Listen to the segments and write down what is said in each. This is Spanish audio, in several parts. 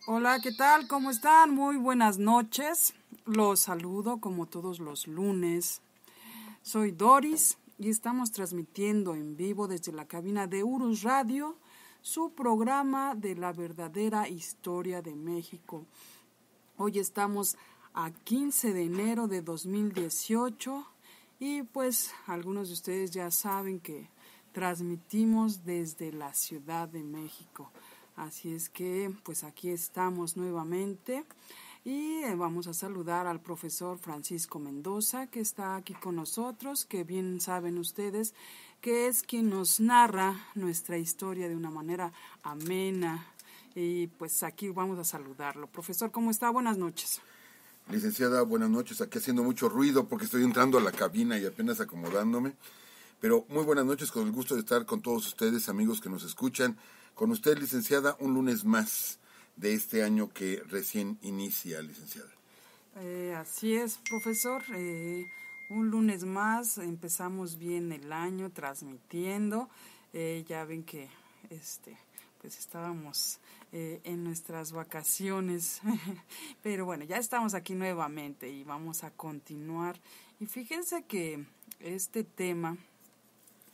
Hola, ¿qué tal? ¿Cómo están? Muy buenas noches. Los saludo como todos los lunes. Soy Doris y estamos transmitiendo en vivo desde la cabina de Urus Radio su programa de la verdadera historia de México. Hoy estamos a 15 de enero de 2018 y pues algunos de ustedes ya saben que transmitimos desde la Ciudad de México. Así es que pues aquí estamos nuevamente y vamos a saludar al profesor Francisco Mendoza, que está aquí con nosotros, que bien saben ustedes que es quien nos narra nuestra historia de una manera amena. Y pues aquí vamos a saludarlo. Profesor, ¿cómo está? Buenas noches. Licenciada, buenas noches. Aquí haciendo mucho ruido porque estoy entrando a la cabina y apenas acomodándome. Pero muy buenas noches, con el gusto de estar con todos ustedes, amigos que nos escuchan. Con usted, licenciada, un lunes más de este año que recién inicia, licenciada. Así es, profesor. Un lunes más, empezamos bien el año transmitiendo. Ya ven que pues estábamos en nuestras vacaciones, pero bueno, ya estamos aquí nuevamente y vamos a continuar. Y fíjense que este tema,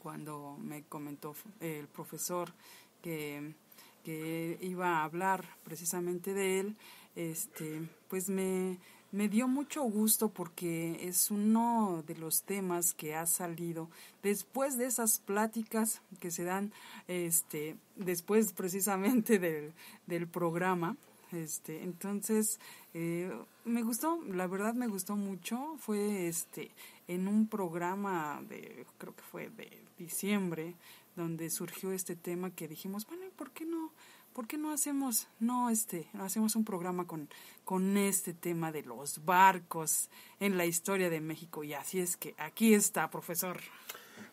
cuando me comentó el profesor que iba a hablar precisamente de él, pues me dio mucho gusto porque es uno de los temas que ha salido después de esas pláticas que se dan después precisamente del programa. Entonces me gustó, la verdad me gustó mucho. Fue en un programa creo que fue de diciembre, donde surgió este tema que dijimos, bueno, ¿por qué no hacemos un programa con este tema de los barcos en la historia de México? Y así es que aquí está, profesor.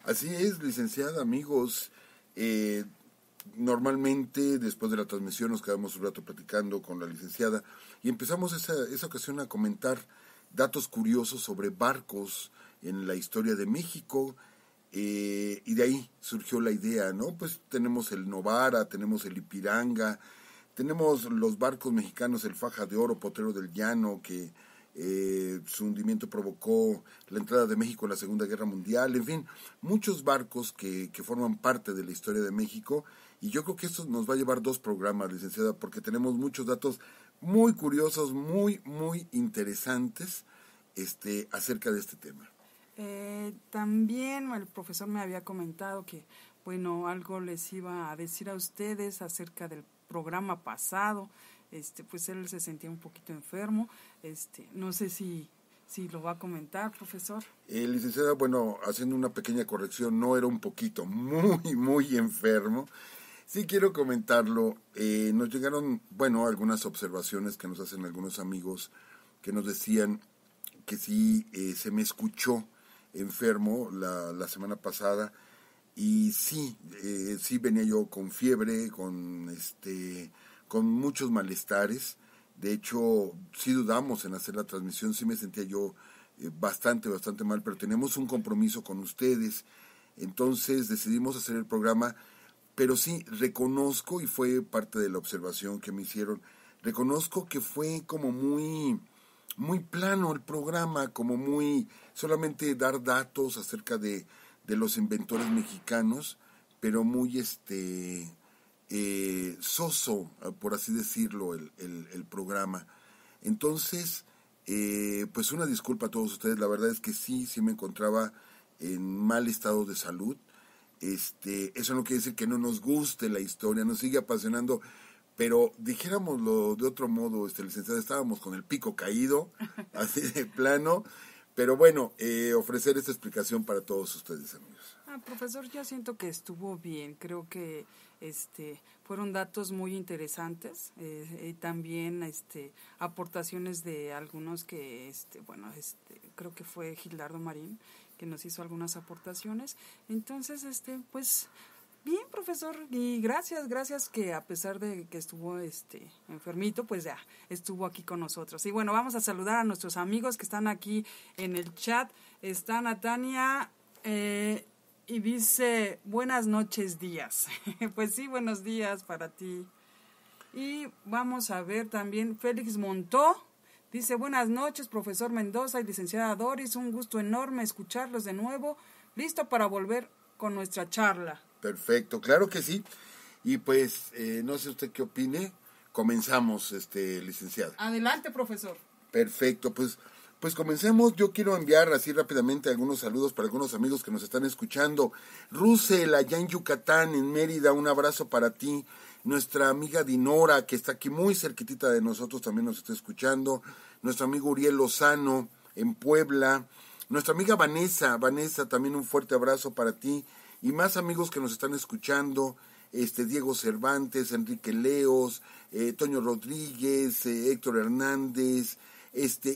Así es, licenciada, amigos. Normalmente, después de la transmisión, nos quedamos un rato platicando con la licenciada y empezamos esa ocasión a comentar datos curiosos sobre barcos en la historia de México. Y de ahí surgió la idea, ¿no? Pues tenemos el Novara, tenemos el Ipiranga, tenemos los barcos mexicanos, el Faja de Oro, Potrero del Llano, que su hundimiento provocó la entrada de México en la Segunda Guerra Mundial, en fin, muchos barcos que forman parte de la historia de México, y yo creo que esto nos va a llevar 2 programas, licenciada, porque tenemos muchos datos muy curiosos, muy, muy interesantes acerca de este tema. También el profesor me había comentado que, bueno, algo les iba a decir a ustedes acerca del programa pasado. Pues él se sentía un poquito enfermo. No sé si lo va a comentar, profesor. Licenciada, bueno, haciendo una pequeña corrección, no era un poquito, muy, muy enfermo. Sí quiero comentarlo. Nos llegaron, bueno, algunas observaciones que nos hacen algunos amigos que nos decían que sí se me escuchó enfermo la semana pasada, y sí, sí venía yo con fiebre, con muchos malestares. De hecho, sí dudamos en hacer la transmisión, sí me sentía yo bastante mal, pero tenemos un compromiso con ustedes, entonces decidimos hacer el programa. Pero sí, reconozco, y fue parte de la observación que me hicieron, reconozco que fue como muy plano el programa, como muy solamente dar datos acerca de los inventores mexicanos, pero muy soso, por así decirlo, el programa. Entonces, pues una disculpa a todos ustedes, la verdad es que sí me encontraba en mal estado de salud. Eso no quiere decir que no nos guste la historia, nos sigue apasionando, pero dijéramoslo de otro modo, licenciada, estábamos con el pico caído, así de plano, pero bueno, ofrecer esta explicación para todos ustedes, amigos. Profesor, yo siento que estuvo bien. Creo que fueron datos muy interesantes y también aportaciones de algunos que creo que fue Gildardo Marín que nos hizo algunas aportaciones. Entonces, pues bien, profesor, y gracias que a pesar de que estuvo enfermito, pues ya estuvo aquí con nosotros. Y bueno, vamos a saludar a nuestros amigos que están aquí en el chat. Está Natania y dice, buenas noches, días. Pues sí, buenos días para ti. Y vamos a ver también Félix Montó. Dice, buenas noches, profesor Mendoza y licenciada Doris. Un gusto enorme escucharlos de nuevo. Listo para volver con nuestra charla. Perfecto, claro que sí. Y pues, no sé usted qué opine. Comenzamos, licenciada. Adelante, profesor. Perfecto, pues comencemos. Yo quiero enviar así rápidamente algunos saludos para algunos amigos que nos están escuchando. Russell, allá en Yucatán, en Mérida, un abrazo para ti. Nuestra amiga Dinora, que está aquí muy cerquitita de nosotros, también nos está escuchando. Nuestro amigo Uriel Lozano, en Puebla. Nuestra amiga Vanessa, también un fuerte abrazo para ti. Y más amigos que nos están escuchando. Diego Cervantes, Enrique Leos, Toño Rodríguez, Héctor Hernández,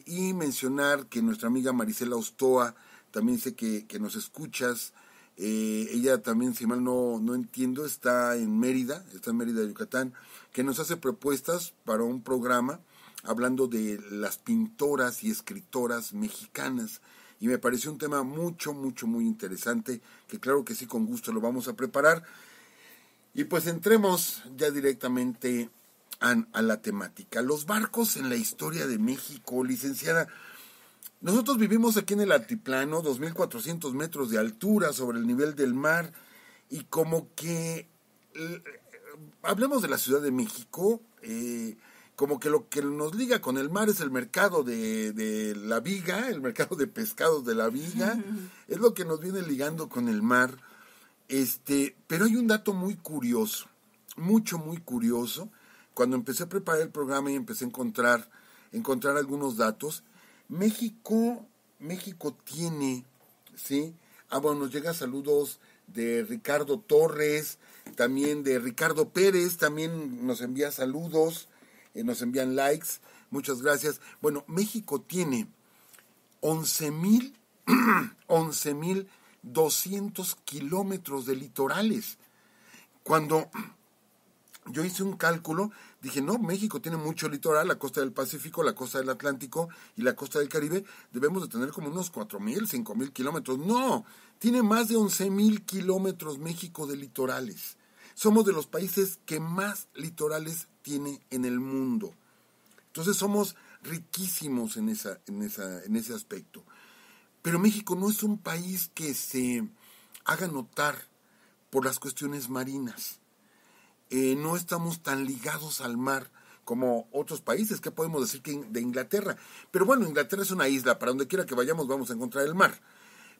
y mencionar que nuestra amiga Marisela Ostoa, también sé que nos escuchas. Ella también, si mal no entiendo, está en Mérida, Yucatán, que nos hace propuestas para un programa hablando de las pintoras y escritoras mexicanas. Y me pareció un tema muy interesante, que claro que sí, con gusto lo vamos a preparar. Y pues entremos ya directamente a la temática. Los barcos en la historia de México, licenciada. Nosotros vivimos aquí en el altiplano, 2.400 metros de altura sobre el nivel del mar, y como que, hablemos de la Ciudad de México, como que lo que nos liga con el mar es el mercado de la viga, el mercado de pescados de la viga, es lo que nos viene ligando con el mar. Pero hay un dato muy curioso, muy curioso. Cuando empecé a preparar el programa y empecé a encontrar algunos datos, México tiene, ¿sí? Bueno, nos llegan saludos de Ricardo Torres, también de Ricardo Pérez, también nos envía saludos, nos envían likes, muchas gracias. Bueno, México tiene 11,200 kilómetros de litorales. Cuando yo hice un cálculo, dije, no, México tiene mucho litoral, la costa del Pacífico, la costa del Atlántico y la costa del Caribe, debemos de tener como unos 4,000, 5,000 kilómetros. No, tiene más de 11,000 kilómetros México de litorales. Somos de los países que más litorales tiene en el mundo. Entonces somos riquísimos en ese aspecto. Pero México no es un país que se haga notar por las cuestiones marinas. No estamos tan ligados al mar como otros países. ¿Qué podemos decir de Inglaterra? Pero bueno, Inglaterra es una isla, para donde quiera que vayamos vamos a encontrar el mar.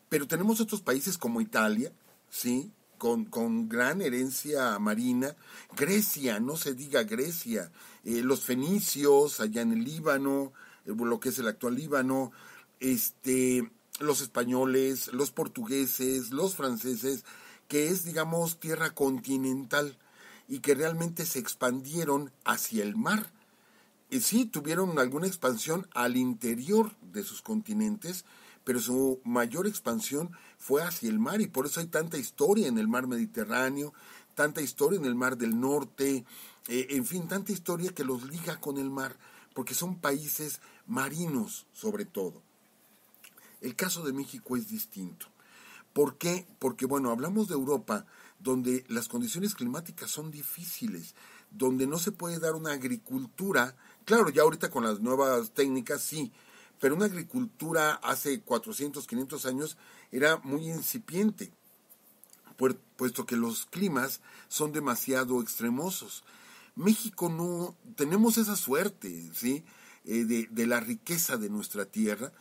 Pero tenemos otros países como Italia, ¿sí? Con gran herencia marina. Grecia, no se diga Grecia. Los fenicios, allá en el Líbano, lo que es el actual Líbano, los españoles, los portugueses, los franceses, que es, digamos, tierra continental y que realmente se expandieron hacia el mar. Y sí, tuvieron alguna expansión al interior de sus continentes, pero su mayor expansión fue hacia el mar, y por eso hay tanta historia en el mar Mediterráneo, tanta historia en el mar del norte, en fin, tanta historia que los liga con el mar, porque son países marinos sobre todo. El caso de México es distinto. ¿Por qué? Porque, bueno, hablamos de Europa, donde las condiciones climáticas son difíciles, donde no se puede dar una agricultura, claro, ya ahorita con las nuevas técnicas sí, pero una agricultura hace 400, 500 años era muy incipiente, puesto que los climas son demasiado extremosos. México no, tenemos esa suerte, ¿sí? De la riqueza de nuestra tierra,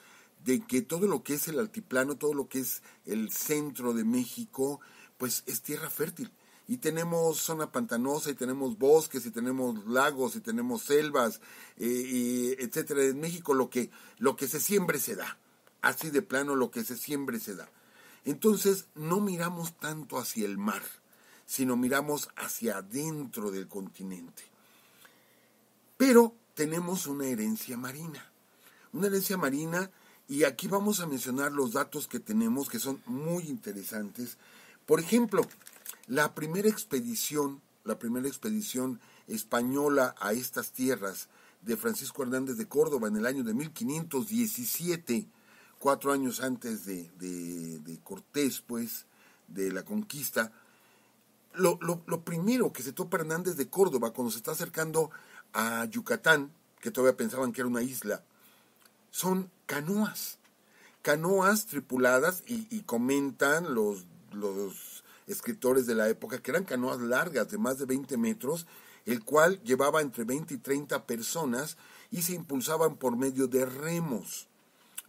de que todo lo que es el altiplano, todo lo que es el centro de México, pues es tierra fértil. Y tenemos zona pantanosa, y tenemos bosques, y tenemos lagos, y tenemos selvas, etcétera. En México lo que se siembre se da. Así de plano, lo que se siembre se da. Entonces, no miramos tanto hacia el mar, sino miramos hacia adentro del continente. Pero tenemos una herencia marina. Una herencia marina. Y aquí vamos a mencionar los datos que tenemos, que son muy interesantes. Por ejemplo, la primera expedición española a estas tierras de Francisco Hernández de Córdoba en el año de 1517, 4 años antes de Cortés, pues, de la conquista, lo primero que se topa Hernández de Córdoba cuando se está acercando a Yucatán, que todavía pensaban que era una isla, son canoas tripuladas, y comentan los escritores de la época que eran canoas largas de más de 20 metros, el cual llevaba entre 20 y 30 personas y se impulsaban por medio de remos.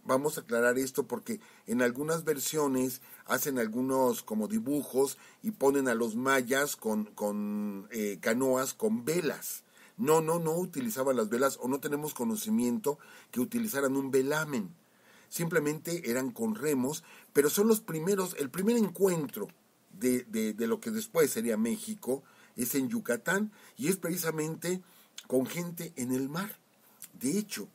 Vamos a aclarar esto porque en algunas versiones hacen algunos como dibujos y ponen a los mayas con canoas con velas. No utilizaban las velas, o no tenemos conocimiento que utilizaran un velamen. Simplemente eran con remos, pero son los primeros, el primer encuentro de lo que después sería México es en Yucatán, y es precisamente con gente en el mar. De hecho,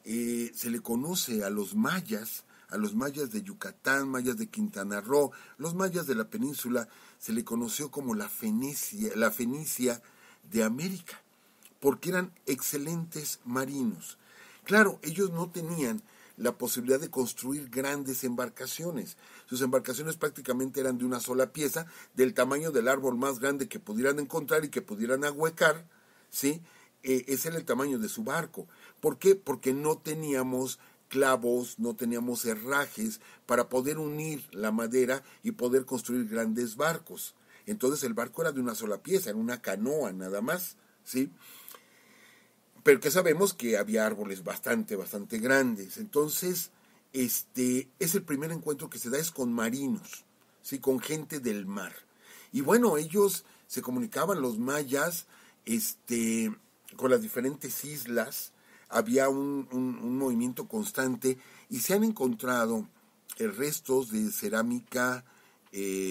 se le conoce a los mayas de Yucatán, mayas de Quintana Roo, los mayas de la península, se le conoció como la Fenicia de América, porque eran excelentes marinos. Claro, ellos no tenían la posibilidad de construir grandes embarcaciones. Sus embarcaciones prácticamente eran de una sola pieza, del tamaño del árbol más grande que pudieran encontrar y que pudieran ahuecar, ¿sí? Ese era el tamaño de su barco. ¿Por qué? Porque no teníamos clavos, no teníamos herrajes para poder unir la madera y poder construir grandes barcos. Entonces el barco era de una sola pieza, era una canoa nada más, ¿sí? Pero que sabemos que había árboles bastante grandes. Entonces, es el primer encuentro que se da, es con marinos, ¿sí? Con gente del mar. Y bueno, ellos se comunicaban, los mayas, con las diferentes islas. Había un movimiento constante, y se han encontrado restos de cerámica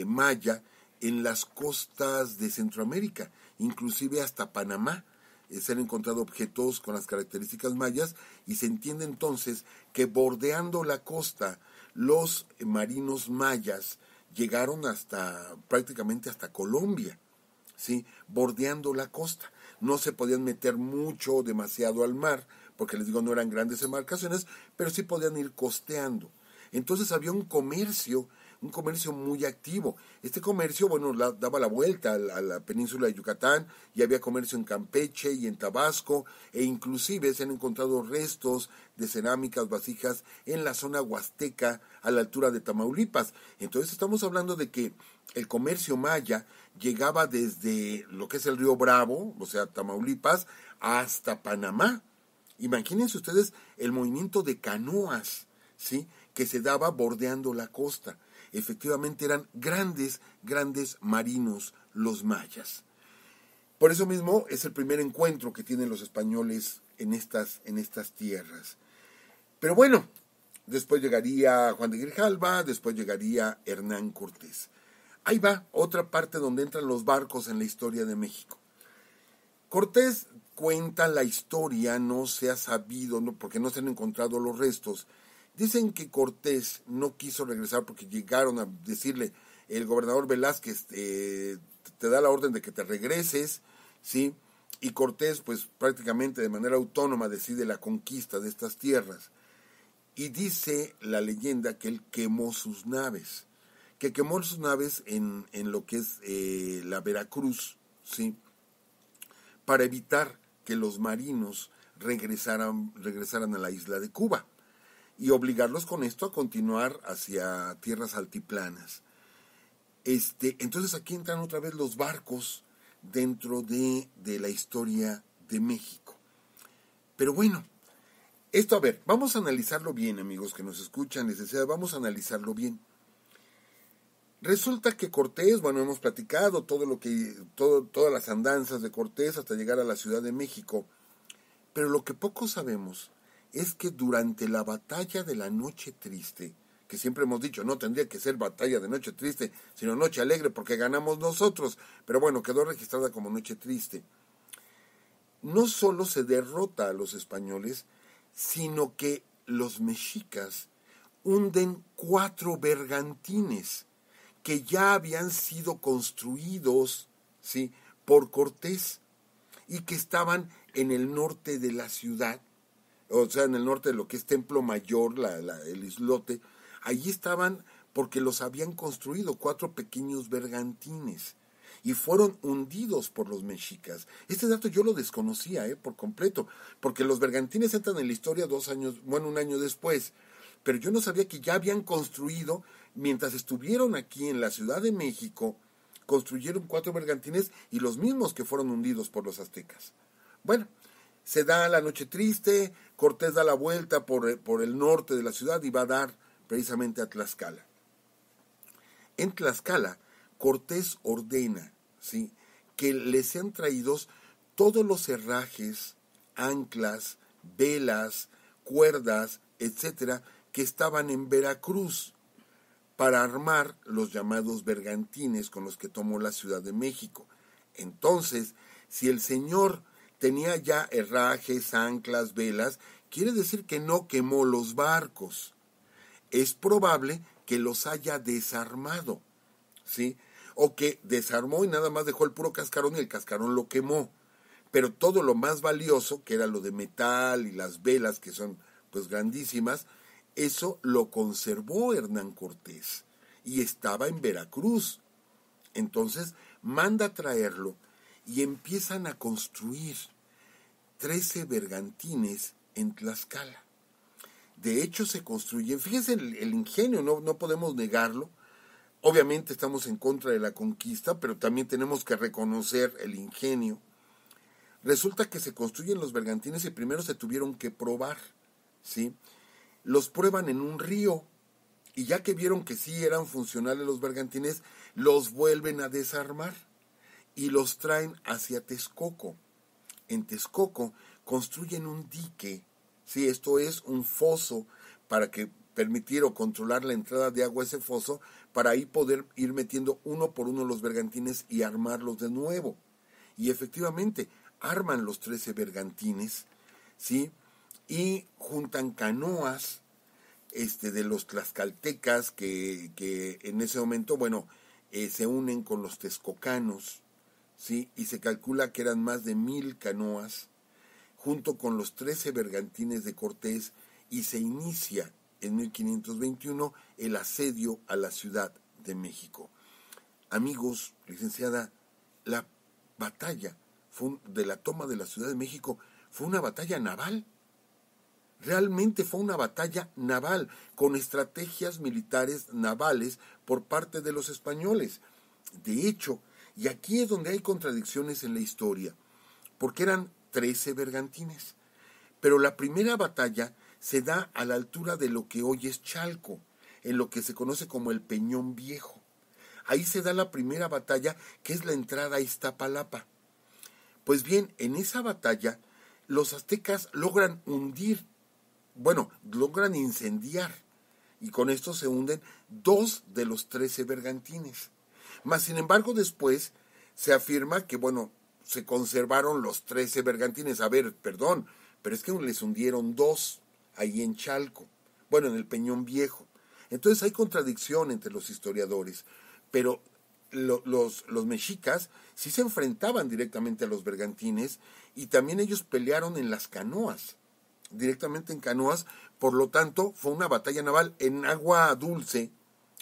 maya en las costas de Centroamérica, inclusive hasta Panamá. Se han encontrado objetos con las características mayas, y se entiende entonces que bordeando la costa, los marinos mayas llegaron prácticamente hasta Colombia, ¿sí? Bordeando la costa. No se podían meter demasiado al mar, porque les digo, no eran grandes embarcaciones, pero sí podían ir costeando. Entonces había un comercio muy activo. Este comercio, daba la vuelta a la península de Yucatán, y había comercio en Campeche y en Tabasco, e inclusive se han encontrado restos de cerámicas, vasijas en la zona huasteca, a la altura de Tamaulipas. Entonces estamos hablando de que el comercio maya llegaba desde lo que es el río Bravo, o sea, Tamaulipas, hasta Panamá. Imagínense ustedes el movimiento de canoas, ¿sí?, que se daba bordeando la costa. Efectivamente eran grandes marinos los mayas. Por eso mismo es el primer encuentro que tienen los españoles en estas tierras. Pero bueno, después llegaría Juan de Grijalva, después llegaría Hernán Cortés. Ahí va otra parte donde entran los barcos en la historia de México. Cortés cuenta la historia, no se ha sabido, porque no se han encontrado los restos. Dicen que Cortés no quiso regresar porque llegaron a decirle, el gobernador Velázquez te da la orden de que te regreses, ¿sí? Y Cortés, pues prácticamente de manera autónoma decide la conquista de estas tierras. Y dice la leyenda que él quemó sus naves, en lo que es la Veracruz, ¿sí?, para evitar que los marinos regresaran a la isla de Cuba, y obligarlos con esto a continuar hacia tierras altiplanas. Entonces aquí entran otra vez los barcos dentro de la historia de México. Pero bueno, esto, a ver, vamos a analizarlo bien, amigos que nos escuchan, licenciada, vamos a analizarlo bien. Resulta que Cortés, hemos platicado todas las andanzas de Cortés hasta llegar a la Ciudad de México, pero lo que poco sabemos es que durante la batalla de la Noche Triste, que siempre hemos dicho, no tendría que ser batalla de Noche Triste, sino Noche Alegre, porque ganamos nosotros, pero bueno, quedó registrada como Noche Triste. No solo se derrota a los españoles, sino que los mexicas hunden 4 bergantines que ya habían sido construidos, ¿sí?, por Cortés, y que estaban en el norte de la ciudad, o sea, en el norte de lo que es Templo Mayor, el islote. Allí estaban porque los habían construido 4 pequeños bergantines. y fueron hundidos por los mexicas. Este dato yo lo desconocía por completo, porque los bergantines entran en la historia un año después, pero yo no sabía que ya habían construido, mientras estuvieron aquí en la Ciudad de México, construyeron 4 bergantines y los mismos que fueron hundidos por los aztecas. Bueno, se da la noche triste, Cortés da la vuelta por el norte de la ciudad y va a dar precisamente a Tlaxcala. En Tlaxcala, Cortés ordena, ¿sí?, que le sean traídos todos los herrajes, anclas, velas, cuerdas, etcétera, que estaban en Veracruz, para armar los llamados bergantines con los que tomó la Ciudad de México. Entonces, si el señor tenía ya herrajes, anclas, velas, quiere decir que no quemó los barcos. Es probable que los haya desarmado, ¿sí? O que desarmó y nada más dejó el puro cascarón y el cascarón lo quemó. Pero todo lo más valioso, que era lo de metal y las velas, que son pues grandísimas, eso lo conservó Hernán Cortés y estaba en Veracruz. Entonces manda a traerlo y empiezan a construir 13 bergantines en Tlaxcala. De hecho se construyen, fíjense el ingenio, no podemos negarlo. Obviamente estamos en contra de la conquista, pero también tenemos que reconocer el ingenio. Resulta que se construyen los bergantines y primero se tuvieron que probar, ¿sí? Los prueban en un río y ya que vieron que sí eran funcionales los bergantines, los vuelven a desarmar y los traen hacia Texcoco. En Texcoco construyen un dique, sí, esto es un foso para que permitir o controlar la entrada de agua a ese foso, para ahí poder ir metiendo uno por uno los bergantines y armarlos de nuevo. Y efectivamente, arman los 13 bergantines, ¿sí? Y juntan canoas de los tlaxcaltecas que en ese momento, se unen con los texcocanos, ¿sí? Y se calcula que eran más de 1000 canoas, junto con los 13 bergantines de Cortés, y se inicia en 1521 el asedio a la Ciudad de México. Amigos, licenciada, la batalla de la toma de la Ciudad de México fue una batalla naval. Realmente fue una batalla naval, con estrategias militares navales por parte de los españoles. De hecho, y aquí es donde hay contradicciones en la historia, porque eran 13 bergantines, pero la primera batalla se da a la altura de lo que hoy es Chalco, en lo que se conoce como el Peñón Viejo. Ahí se da la primera batalla, que es la entrada a Iztapalapa. Pues bien, en esa batalla, los aztecas logran logran incendiar, y con esto se hunden 2 de los 13 bergantines. Mas, sin embargo, después se afirma que, se conservaron los 13 bergantines. A ver, perdón, pero es que les hundieron 2 ahí en Chalco, en el Peñón Viejo. Entonces hay contradicción entre los historiadores, pero los mexicas sí se enfrentaban directamente a los bergantines, y también ellos pelearon en las canoas, directamente en canoas. Por lo tanto, fue una batalla naval en agua dulce,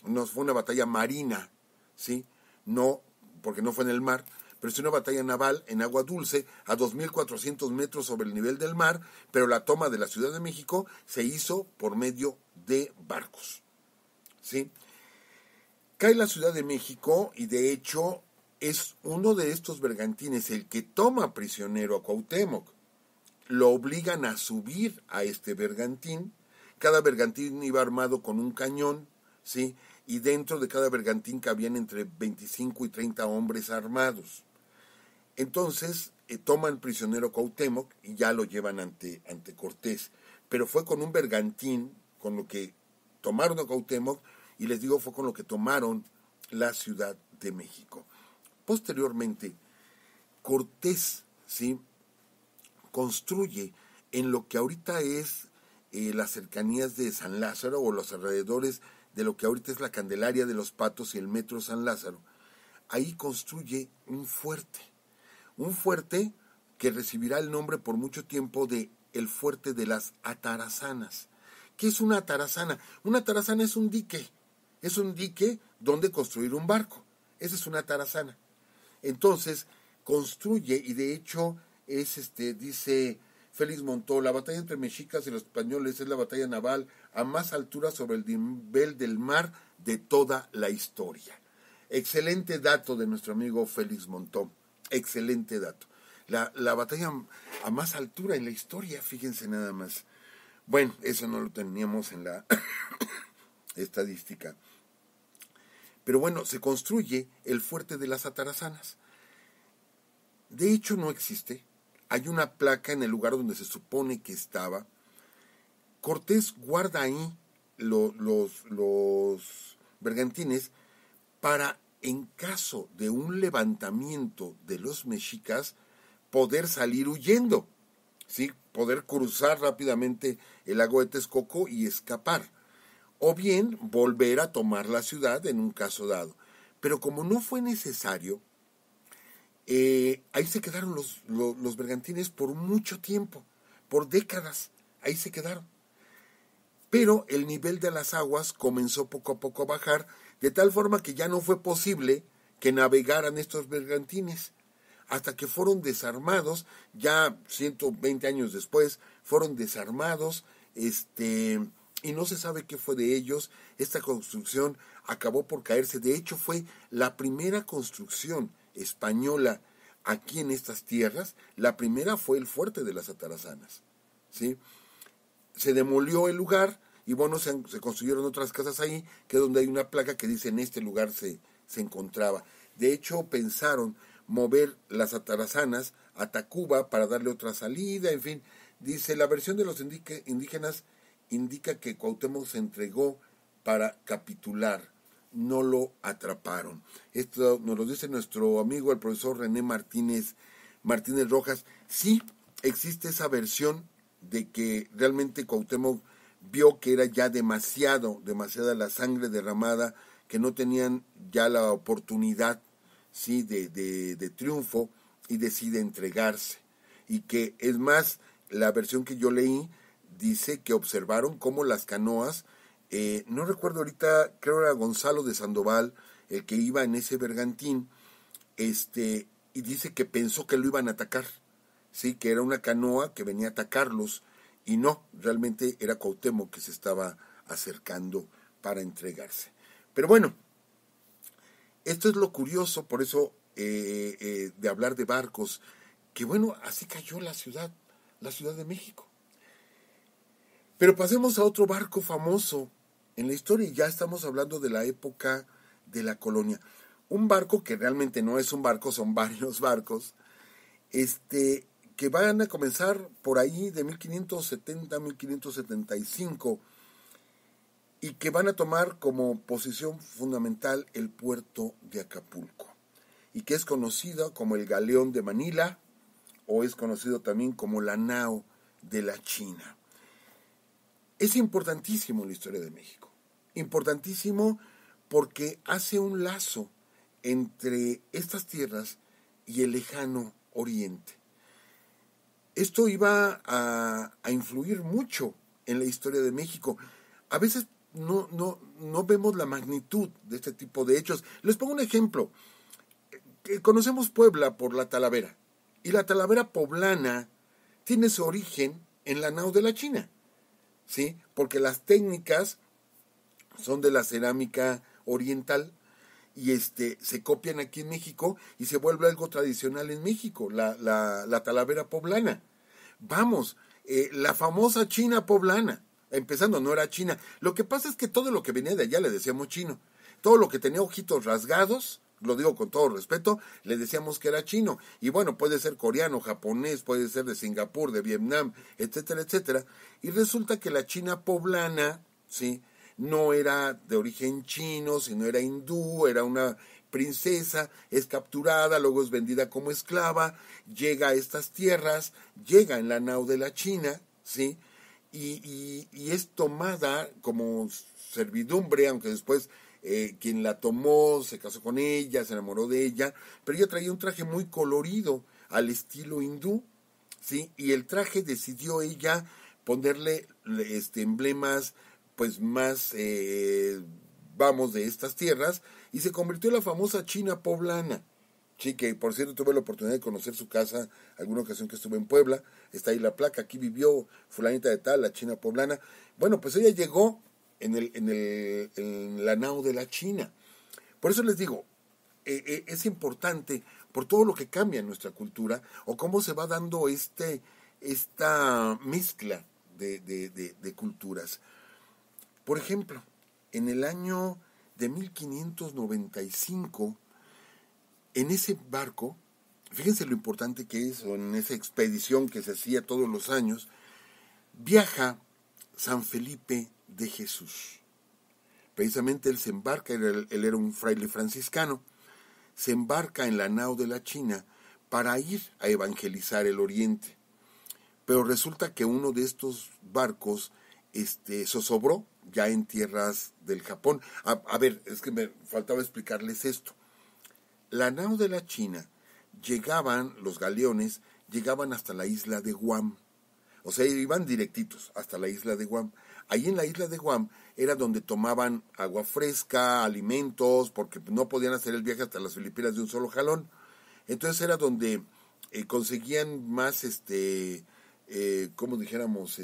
no fue una batalla marina, ¿sí? No, porque no fue en el mar, pero es una batalla naval en agua dulce a 2.400 metros sobre el nivel del mar, pero la toma de la Ciudad de México se hizo por medio de barcos, ¿sí? Cae la Ciudad de México y de hecho es uno de estos bergantines el que toma prisionero a Cuauhtémoc. Lo obligan a subir a este bergantín. Cada bergantín iba armado con un cañón, ¿sí? Y dentro de cada bergantín cabían entre 25 y 30 hombres armados. Entonces toman prisionero a Cuauhtémoc y ya lo llevan ante Cortés. Pero fue con un bergantín con lo que tomaron a Cuauhtémoc, y les digo, fue con lo que tomaron la Ciudad de México. Posteriormente, Cortés, ¿sí?, construye en lo que ahorita es las cercanías de San Lázaro, o los alrededores de lo que ahorita es la Candelaria de los Patos y el Metro San Lázaro. Ahí construye un fuerte que recibirá el nombre por mucho tiempo de el Fuerte de las Atarazanas. ¿Qué es una atarazana? Una atarazana es un dique donde construir un barco. Esa es una atarazana. Entonces, construye, y de hecho dice Félix Montó, la batalla entre mexicas y los españoles es la batalla naval a más altura sobre el nivel del mar de toda la historia. Excelente dato de nuestro amigo Félix Montó, excelente dato. La batalla a más altura en la historia, fíjense nada más. Bueno, eso no lo teníamos en la estadística. Pero bueno, se construye el fuerte de las Atarazanas. De hecho, no existe. Hay una placa en el lugar donde se supone que estaba. Cortés guarda ahí los bergantines para, en caso de un levantamiento de los mexicas, poder salir huyendo, ¿sí? Poder cruzar rápidamente el lago de Texcoco y escapar, o bien volver a tomar la ciudad en un caso dado. Pero como no fue necesario, ahí se quedaron los bergantines por mucho tiempo, por décadas, ahí se quedaron. Pero el nivel de las aguas comenzó poco a poco a bajar, de tal forma que ya no fue posible que navegaran estos bergantines, hasta que fueron desarmados, ya 120 años después, fueron desarmados, y no se sabe qué fue de ellos. Esta construcción acabó por caerse. De hecho, fue la primera construcción española aquí en estas tierras. La primera fue el fuerte de las Atarazanas, ¿sí? Se demolió el lugar y bueno, se construyeron otras casas ahí, que es donde hay una placa que dice en este lugar se encontraba. De hecho, pensaron mover las Atarazanas a Tacuba para darle otra salida, en fin. Dice, la versión de los indígenas indica que Cuauhtémoc se entregó para capitular, no lo atraparon. Esto nos lo dice nuestro amigo el profesor René Martínez Rojas. Sí, existe esa versión de que realmente Cuauhtémoc vio que era ya demasiada la sangre derramada, que no tenían ya la oportunidad, sí, de triunfo, y decide entregarse. Y que es más, la versión que yo leí dice que observaron cómo las canoas, no recuerdo ahorita, creo era Gonzalo de Sandoval el que iba en ese bergantín, y dice que pensó que lo iban a atacar, sí, que era una canoa que venía a atacarlos, y no, realmente era Cuauhtémoc que se estaba acercando para entregarse. Pero bueno, esto es lo curioso, por eso de hablar de barcos, que bueno, así cayó la Ciudad de México. Pero pasemos a otro barco famoso en la historia, y ya estamos hablando de la época de la colonia. Un barco que realmente no es un barco, son varios barcos, que van a comenzar por ahí de 1570 a 1575, y que van a tomar como posición fundamental el puerto de Acapulco, y que es conocido como el Galeón de Manila, o es conocido también como la Nao de la China. Es importantísimo en la historia de México, importantísimo porque hace un lazo entre estas tierras y el lejano oriente. Esto iba a influir mucho en la historia de México. A veces no vemos la magnitud de este tipo de hechos. Les pongo un ejemplo. Conocemos Puebla por la Talavera, y la Talavera poblana tiene su origen en la Nao de la China, ¿sí? Porque las técnicas son de la cerámica oriental, y se copian aquí en México y se vuelve algo tradicional en México, la Talavera poblana. Vamos, la famosa China poblana, empezando, no era china. Lo que pasa es que todo lo que venía de allá le decíamos chino. Todo lo que tenía ojitos rasgados, lo digo con todo respeto, le decíamos que era chino. Y bueno, puede ser coreano, japonés, puede ser de Singapur, de Vietnam, etcétera, etcétera. Y resulta que la China poblana, ¿sí?, no era de origen chino, sino era hindú, era una princesa, es capturada, luego es vendida como esclava, llega a estas tierras, llega en la Nao de la China, ¿sí?, y es tomada como servidumbre, aunque después quien la tomó se casó con ella, se enamoró de ella, pero ella traía un traje muy colorido al estilo hindú, ¿sí? Y el traje decidió ella ponerle emblemas pues más, de estas tierras, y se convirtió en la famosa China poblana, Sí, que por cierto tuve la oportunidad de conocer su casa alguna ocasión que estuve en Puebla. Está ahí la placa, aquí vivió fulanita de tal, la china poblana. Bueno, pues ella llegó en la nao de la China. Por eso les digo, es importante por todo lo que cambia en nuestra cultura o cómo se va dando esta mezcla de culturas. Por ejemplo, en el año de 1595, en ese barco, fíjense lo importante que es, o en esa expedición que se hacía todos los años, viaja San Felipe de Jesús. Precisamente él se embarca, él era un fraile franciscano, se embarca en la nao de la China para ir a evangelizar el Oriente. Pero resulta que uno de estos barcos zozobró ya en tierras del Japón. A ver, es que me faltaba explicarles esto. La nao de la China los galeones llegaban hasta la isla de Guam. O sea, iban directitos hasta la isla de Guam. Ahí en la isla de Guam era donde tomaban agua fresca, alimentos, porque no podían hacer el viaje hasta las Filipinas de un solo jalón. Entonces era donde conseguían más, como dijéramos,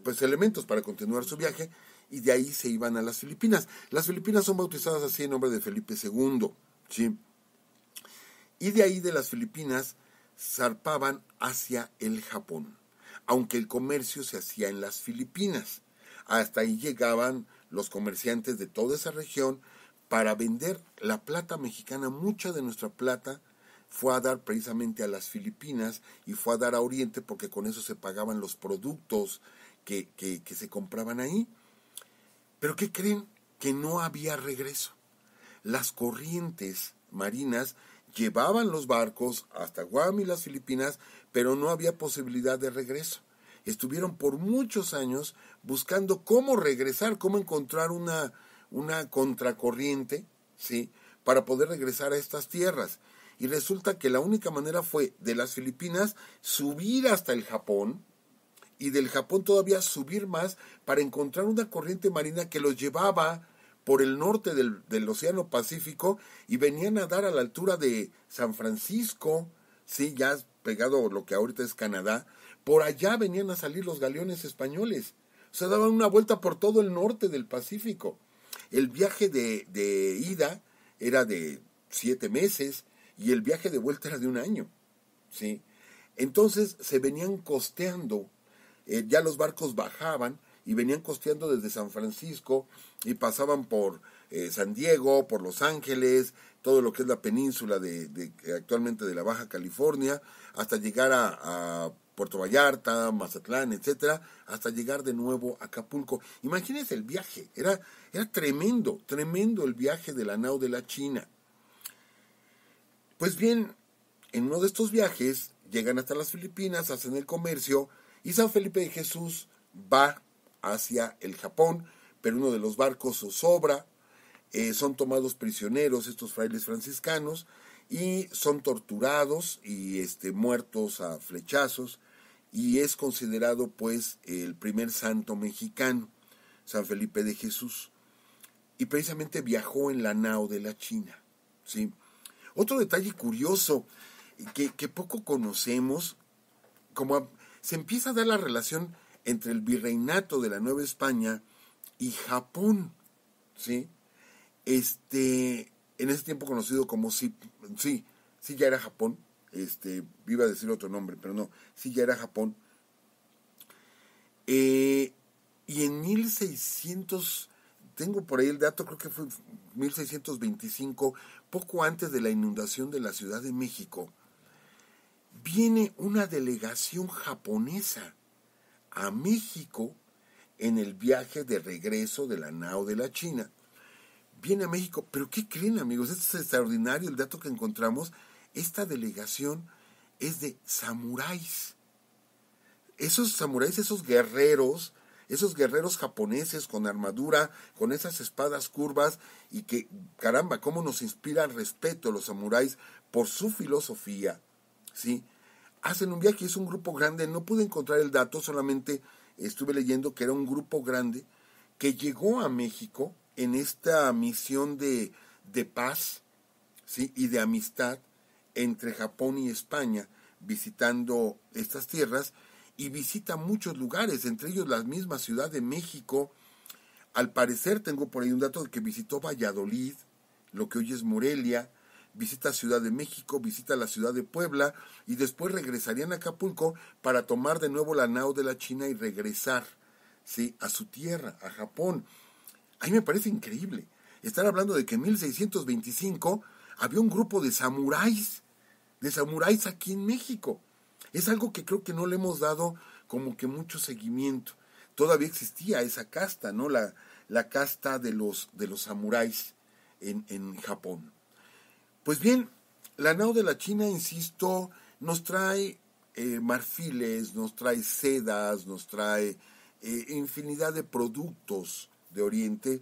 pues elementos para continuar su viaje, y de ahí se iban a las Filipinas. Las Filipinas son bautizadas así en nombre de Felipe II, ¿sí? Y de ahí de las Filipinas zarpaban hacia el Japón, aunque el comercio se hacía en las Filipinas. Hasta ahí llegaban los comerciantes de toda esa región para vender la plata mexicana. Mucha de nuestra plata fue a dar precisamente a las Filipinas y fue a dar a Oriente, porque con eso se pagaban los productos que se compraban ahí. Pero ¿qué creen? Que no había regreso. Las corrientes marinas llevaban los barcos hasta Guam y las Filipinas, pero no había posibilidad de regreso. Estuvieron por muchos años buscando cómo regresar, cómo encontrar una contracorriente, ¿sí?, para poder regresar a estas tierras. Y resulta que la única manera fue de las Filipinas subir hasta el Japón, y del Japón todavía subir más para encontrar una corriente marina que los llevaba por el norte del Océano Pacífico, y venían a dar a la altura de San Francisco, sí, ya pegado lo que ahorita es Canadá. Por allá venían a salir los galeones españoles. O sea, daban una vuelta por todo el norte del Pacífico. El viaje de ida era de 7 meses y el viaje de vuelta era de 1 año, ¿sí? Entonces se venían costeando, ya los barcos bajaban y venían costeando desde San Francisco y pasaban por San Diego, por Los Ángeles, todo lo que es la península actualmente de la Baja California, hasta llegar a Puerto Vallarta, Mazatlán, etcétera, hasta llegar de nuevo a Acapulco. Imagínense el viaje, era tremendo el viaje de la nao de la China. Pues bien, en uno de estos viajes llegan hasta las Filipinas, hacen el comercio, y San Felipe de Jesús va hacia el Japón, pero uno de los barcos zozobra, son tomados prisioneros estos frailes franciscanos y son torturados y muertos a flechazos, y es considerado pues el primer santo mexicano, San Felipe de Jesús, y precisamente viajó en la nao de la China, ¿sí? Otro detalle curioso que poco conocemos, se empieza a dar la relación entre el virreinato de la Nueva España y Japón, ¿sí? En ese tiempo conocido como sí ya era Japón, iba a decir otro nombre, pero no, sí ya era Japón. Y en 1600, tengo por ahí el dato, creo que fue 1625, poco antes de la inundación de la Ciudad de México, viene una delegación japonesa a México en el viaje de regreso de la nao de la China. Viene a México, pero ¿qué creen, amigos? Esto es extraordinario el dato que encontramos. Esta delegación es de samuráis. Esos samuráis, esos guerreros japoneses con armadura, con esas espadas curvas, y que, caramba, cómo nos inspira el respeto los samuráis por su filosofía, ¿sí? Hacen un viaje, es un grupo grande, no pude encontrar el dato, solamente estuve leyendo que era un grupo grande que llegó a México en esta misión de paz, ¿sí? Y de amistad entre Japón y España, visitando estas tierras, y visita muchos lugares, entre ellos la misma Ciudad de México. Al parecer, tengo por ahí un dato de que visitó Valladolid, lo que hoy es Morelia, visita Ciudad de México, visita la ciudad de Puebla, y después regresarían a Acapulco para tomar de nuevo la nao de la China y regresar, ¿sí?, a su tierra, a Japón. A mí me parece increíble estar hablando de que en 1625 había un grupo de samuráis aquí en México. Es algo que creo que no le hemos dado como que mucho seguimiento. Todavía existía esa casta, ¿no? La casta de los samuráis en Japón. Pues bien, la nao de la China, insisto, nos trae marfiles, nos trae sedas, nos trae infinidad de productos de Oriente.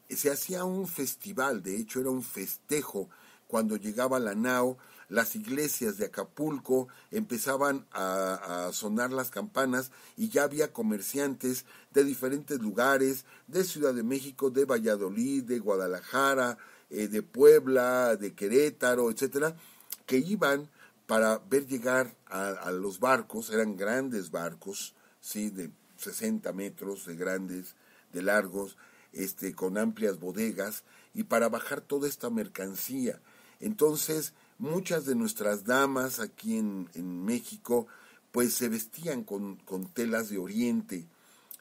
Se hacía un festival, de hecho era un festejo cuando llegaba la nao. Las iglesias de Acapulco empezaban a sonar las campanas y ya había comerciantes de diferentes lugares, de Ciudad de México, de Valladolid, de Guadalajara, de Puebla, de Querétaro, etcétera, que iban para ver llegar a los barcos. Eran grandes barcos, ¿sí?, de 60 metros de grandes, de largos, con amplias bodegas, y para bajar toda esta mercancía. Entonces, muchas de nuestras damas aquí en México, pues se vestían con telas de Oriente,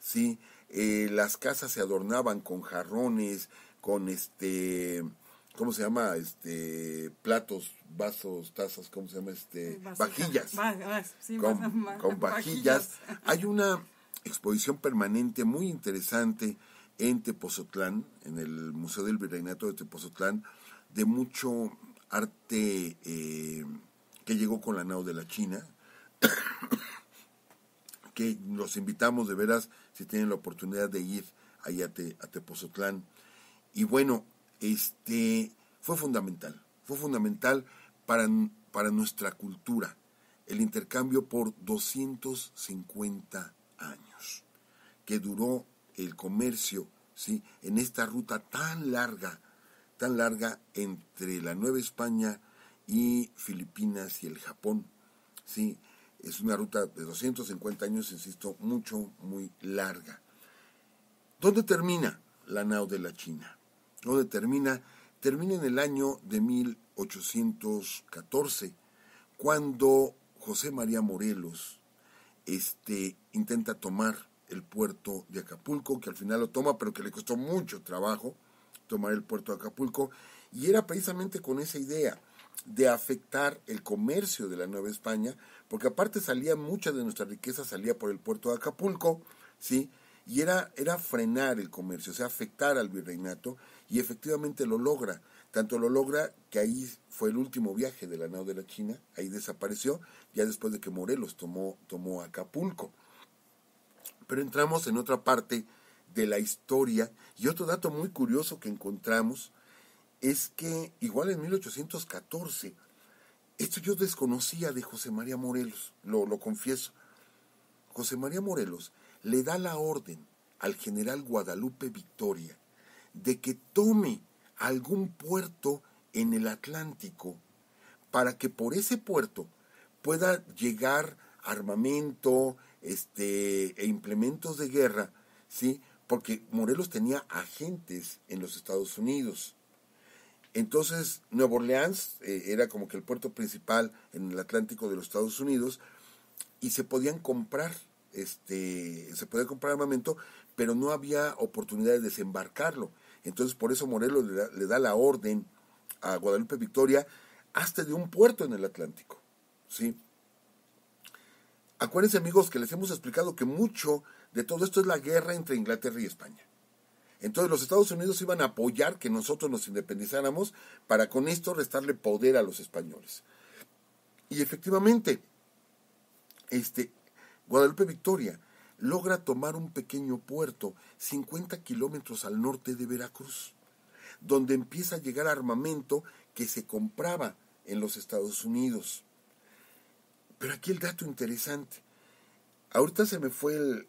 ¿sí? Las casas se adornaban con jarrones, con ¿cómo se llama? Platos, vasos, tazas, ¿cómo se llama? Vajillas. Sí, con vajillas. Hay una exposición permanente muy interesante en Tepozotlán, en el Museo del Virreinato de Tepozotlán, de mucho arte que llegó con la nao de la China, que los invitamos de veras, si tienen la oportunidad de ir ahí a Tepozotlán. Y bueno, fue fundamental para nuestra cultura, el intercambio por 250 años, que duró el comercio, ¿sí?, en esta ruta tan larga entre la Nueva España y Filipinas y el Japón, ¿sí? Es una ruta de 250 años, insisto, muy larga. ¿Dónde termina la nao de la China? ¿Dónde termina? Termina en el año de 1814, cuando José María Morelos intenta tomar el puerto de Acapulco, que al final lo toma, pero que le costó mucho trabajo tomar el puerto de Acapulco, y era precisamente con esa idea de afectar el comercio de la Nueva España, porque aparte mucha de nuestra riqueza salía por el puerto de Acapulco, ¿sí? Y era frenar el comercio, o sea, afectar al virreinato, y efectivamente lo logra. Tanto lo logra que ahí fue el último viaje de la nao de la China, ahí desapareció, ya después de que Morelos tomó Acapulco. Pero entramos en otra parte de la historia, y otro dato muy curioso que encontramos es que igual en 1814, esto yo desconocía de José María Morelos, lo confieso. José María Morelos le da la orden al general Guadalupe Victoria de que tome algún puerto en el Atlántico para que por ese puerto pueda llegar armamento e implementos de guerra, ¿sí? Porque Morelos tenía agentes en los Estados Unidos. Entonces, Nueva Orleans era como que el puerto principal en el Atlántico de los Estados Unidos, y se podía comprar armamento, pero no había oportunidad de desembarcarlo. Entonces, por eso Morelos le da la orden a Guadalupe Victoria hasta de un puerto en el Atlántico, ¿sí? Acuérdense, amigos, que les hemos explicado que mucho de todo esto es la guerra entre Inglaterra y España. Entonces los Estados Unidos iban a apoyar que nosotros nos independizáramos para con esto restarle poder a los españoles. Y efectivamente, Guadalupe Victoria logra tomar un pequeño puerto 50 kilómetros al norte de Veracruz, donde empieza a llegar armamento que se compraba en los Estados Unidos. Pero aquí el dato interesante. Ahorita se me fue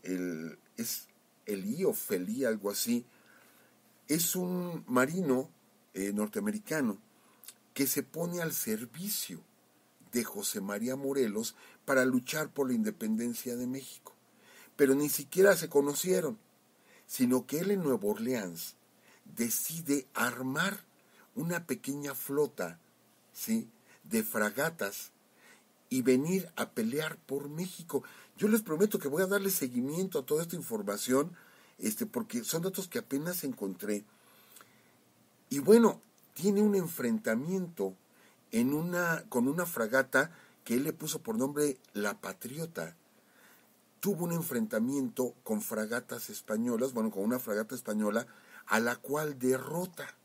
es Elí o Felí, algo así. Es un marino norteamericano que se pone al servicio de José María Morelos para luchar por la independencia de México. Pero ni siquiera se conocieron, sino que él en Nueva Orleans decide armar una pequeña flota, ¿sí?, de fragatas y venir a pelear por México. Yo les prometo que voy a darle seguimiento a toda esta información, porque son datos que apenas encontré. Y bueno, tiene un enfrentamiento con una fragata que él le puso por nombre La Patriota. Tuvo un enfrentamiento con fragatas españolas, con una fragata española, a la cual derrota.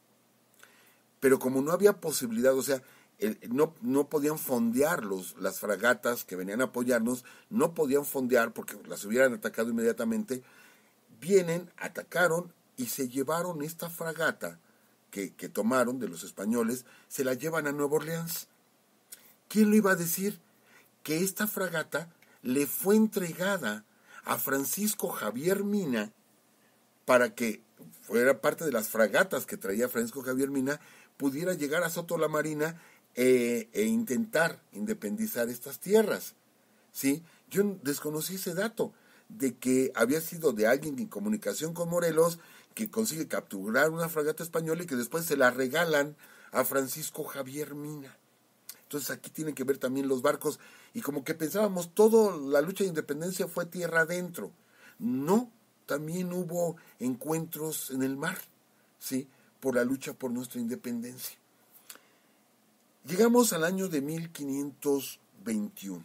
Pero como no había posibilidad, o sea, no podían fondear las fragatas que venían a apoyarnos, no podían fondear porque las hubieran atacado inmediatamente, vienen, atacaron y se llevaron esta fragata que tomaron de los españoles, se la llevan a Nueva Orleans. ¿Quién lo iba a decir? Que esta fragata le fue entregada a Francisco Javier Mina para que fuera parte de las fragatas que traía Francisco Javier Mina, pudiera llegar a Soto la Marina e intentar independizar estas tierras, ¿sí? Yo desconocí ese dato de que había sido de alguien en comunicación con Morelos que consigue capturar una fragata española y que después se la regalan a Francisco Javier Mina. Entonces aquí tienen que ver también los barcos, y como que pensábamos toda la lucha de independencia fue tierra adentro. No, también hubo encuentros en el mar, ¿sí?, por la lucha por nuestra independencia. Llegamos al año de 1821,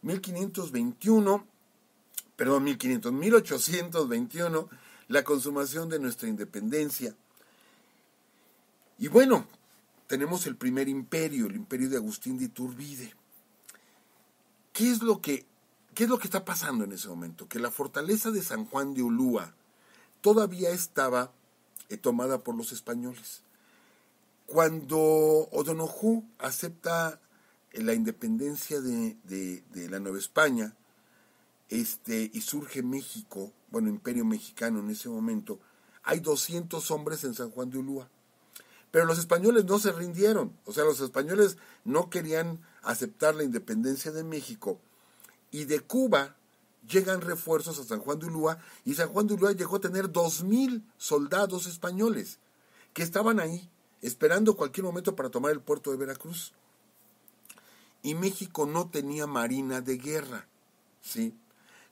1821, la consumación de nuestra independencia. Y bueno, tenemos el primer imperio, el imperio de Agustín de Iturbide. ¿Qué es lo que está pasando en ese momento? Que la fortaleza de San Juan de Ulúa todavía estaba tomada por los españoles. Cuando O'Donoghue acepta la independencia de la Nueva España, y surge México, Imperio Mexicano en ese momento, hay 200 hombres en San Juan de Ulúa. Pero los españoles no se rindieron, o sea, los españoles no querían aceptar la independencia de México, y de Cuba llegan refuerzos a San Juan de Ulúa, y San Juan de Ulúa llegó a tener 2,000 soldados españoles que estaban ahí, esperando cualquier momento para tomar el puerto de Veracruz. Y México no tenía marina de guerra, ¿sí?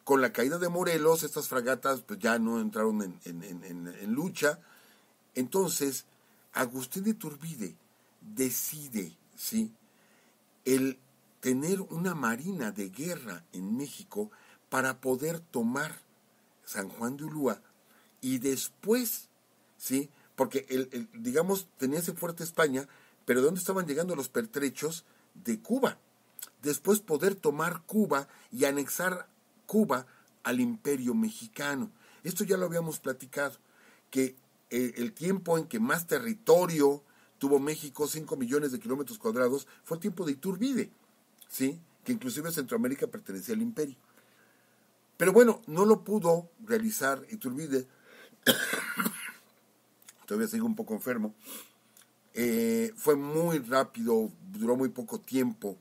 Con la caída de Morelos, estas fragatas pues ya no entraron en lucha. Entonces, Agustín de Iturbide decide, ¿sí?, el tener una marina de guerra en México para poder tomar San Juan de Ulúa y después, ¿sí?, porque digamos, tenía ese fuerte España, pero ¿de dónde estaban llegando los pertrechos? De Cuba. Después poder tomar Cuba y anexar Cuba al Imperio Mexicano. Esto ya lo habíamos platicado, que el tiempo en que más territorio tuvo México, 5 millones de kilómetros cuadrados, fue el tiempo de Iturbide, ¿sí?, que inclusive Centroamérica pertenecía al imperio. Pero bueno, no lo pudo realizar Iturbide. Todavía sigo un poco enfermo. Fue muy rápido, duró muy poco tiempo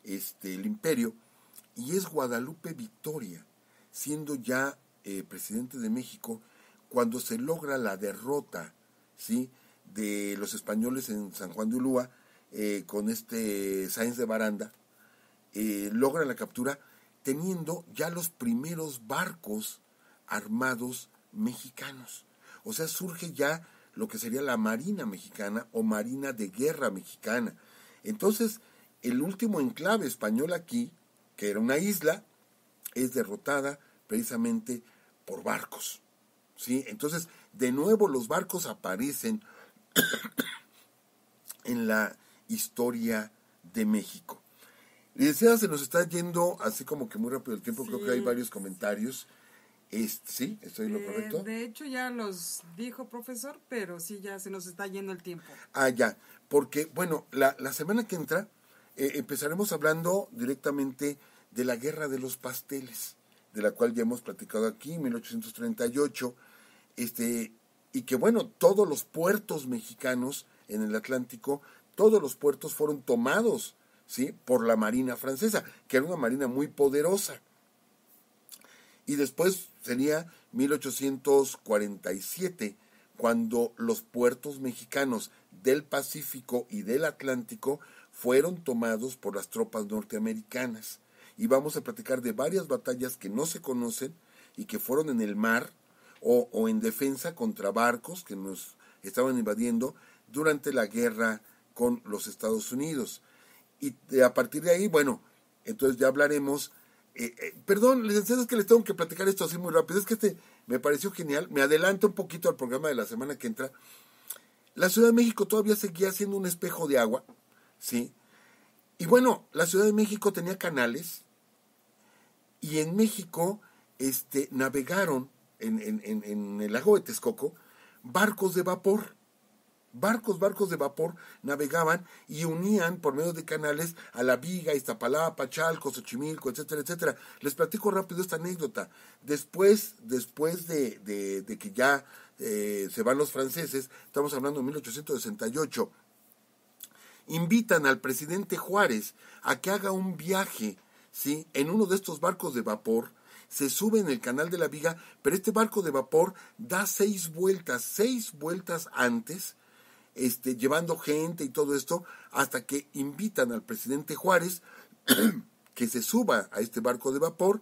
el imperio, y es Guadalupe Victoria, siendo ya presidente de México, cuando se logra la derrota, ¿sí?, de los españoles en San Juan de Ulúa, con Sáenz de Baranda, logra la captura, teniendo ya los primeros barcos armados mexicanos. O sea, surge ya lo que sería la Marina Mexicana o Marina de Guerra Mexicana. Entonces, el último enclave español aquí, que era una isla, es derrotada precisamente por barcos, ¿sí? Entonces, de nuevo los barcos aparecen en la historia de México. Y decía, se nos está yendo así como que muy rápido el tiempo, sí. Creo que hay varios comentarios. ¿Sí? ¿Estoy en lo correcto? De hecho ya los dijo, profesor, pero sí, ya se nos está yendo el tiempo. Ya, porque, bueno, la semana que entra empezaremos hablando directamente de la Guerra de los Pasteles, de la cual ya hemos platicado aquí, 1838, y que, bueno, todos los puertos mexicanos en el Atlántico todos los puertos fueron tomados, ¿sí?, por la Marina francesa, que era una marina muy poderosa. Y después sería 1847, cuando los puertos mexicanos del Pacífico y del Atlántico fueron tomados por las tropas norteamericanas. Y vamos a platicar de varias batallas que no se conocen y que fueron en el mar o en defensa contra barcos que nos estaban invadiendo durante la guerra con los Estados Unidos. Y a partir de ahí, bueno, entonces ya hablaremos. Perdón, licenciados, que les tengo que platicar esto así muy rápido. Es que me pareció genial. Me adelanto un poquito al programa de la semana que entra. La Ciudad de México todavía seguía siendo un espejo de agua, ¿sí? Y bueno, la Ciudad de México tenía canales, y en México navegaron en el lago de Texcoco barcos de vapor. Barcos de vapor navegaban y unían por medio de canales a La Viga, Iztapalapa, Chalco, Xochimilco, etcétera, etcétera. Les platico rápido esta anécdota. Después de que ya se van los franceses, estamos hablando de 1868, invitan al presidente Juárez a que haga un viaje, ¿sí?, en uno de estos barcos de vapor. Se sube en el canal de La Viga, pero este barco de vapor da 6 vueltas antes, llevando gente y todo esto, hasta que invitan al presidente Juárez que se suba a este barco de vapor.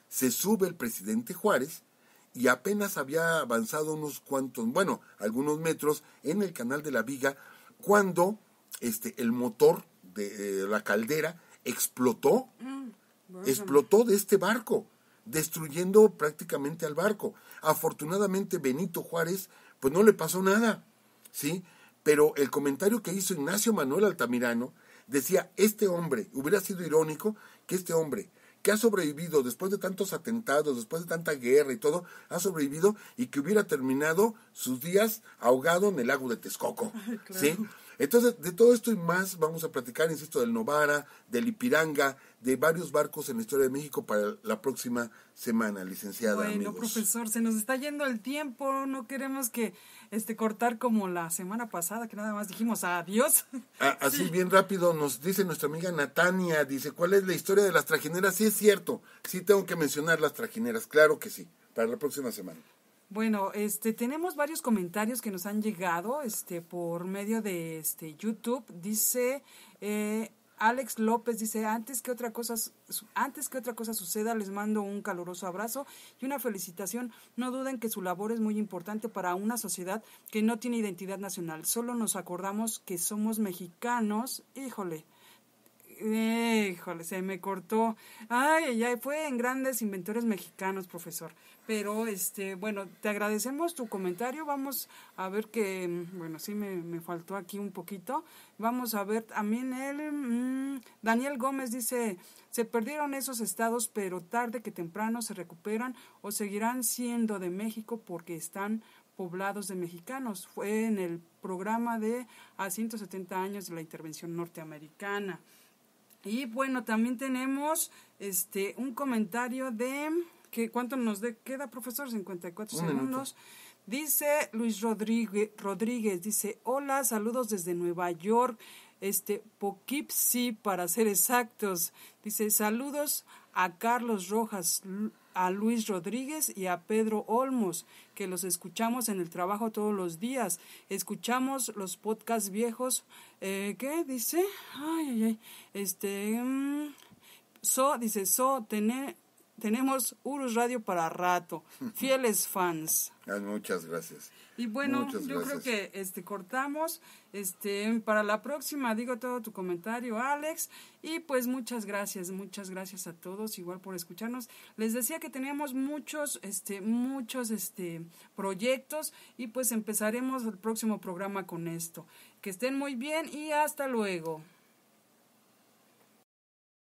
Se sube el presidente Juárez y apenas había avanzado algunos metros en el canal de La Viga, cuando el motor de la caldera explotó de este barco, destruyendo prácticamente al barco. Afortunadamente Benito Juárez pues no le pasó nada, ¿sí? Pero el comentario que hizo Ignacio Manuel Altamirano decía, hubiera sido irónico que este hombre, que ha sobrevivido después de tantos atentados, después de tanta guerra y todo, ha sobrevivido, y que hubiera terminado sus días ahogado en el lago de Texcoco, claro. ¿Sí? Entonces, de todo esto y más vamos a platicar, insisto, del Novara, del Ipiranga, de varios barcos en la historia de México para la próxima semana, licenciada, bueno, amigos. Profesor, se nos está yendo el tiempo, no queremos que cortar como la semana pasada, que nada más dijimos adiós. Así sí. Bien rápido nos dice nuestra amiga Natania, dice, ¿cuál es la historia de las trajineras? Sí, es cierto, sí tengo que mencionar las trajineras, claro que sí, para la próxima semana. Bueno, tenemos varios comentarios que nos han llegado por medio de YouTube. Dice Alex López, dice, antes que otra cosa suceda, les mando un caluroso abrazo y una felicitación. No duden que su labor es muy importante para una sociedad que no tiene identidad nacional. Solo nos acordamos que somos mexicanos. Híjole, se me cortó. Ay, fue en Grandes Inventores Mexicanos, profesor. Pero, bueno, te agradecemos tu comentario. Vamos a ver que, bueno, sí me faltó aquí un poquito. Vamos a ver también Daniel Gómez dice, se perdieron esos estados, pero tarde que temprano se recuperan o seguirán siendo de México porque están poblados de mexicanos. Fue en el programa de a 170 años de la intervención norteamericana. Y bueno, también tenemos un comentario de ¿cuánto nos queda, profesor? 54 segundos. Dice Luis Rodríguez, dice, hola, saludos desde Nueva York, Poughkeepsie para ser exactos. Dice, saludos a Carlos Rojas, a Luis Rodríguez y a Pedro Olmos, que los escuchamos en el trabajo todos los días. Escuchamos los podcasts viejos. ¿Qué dice? Tenemos Urus Radio para rato. Fieles fans. Muchas gracias. Y bueno, yo creo que cortamos. Para la próxima digo todo tu comentario, Alex. Y pues muchas gracias a todos, igual por escucharnos. Les decía que teníamos muchos proyectos y pues empezaremos el próximo programa con esto. Que estén muy bien y hasta luego.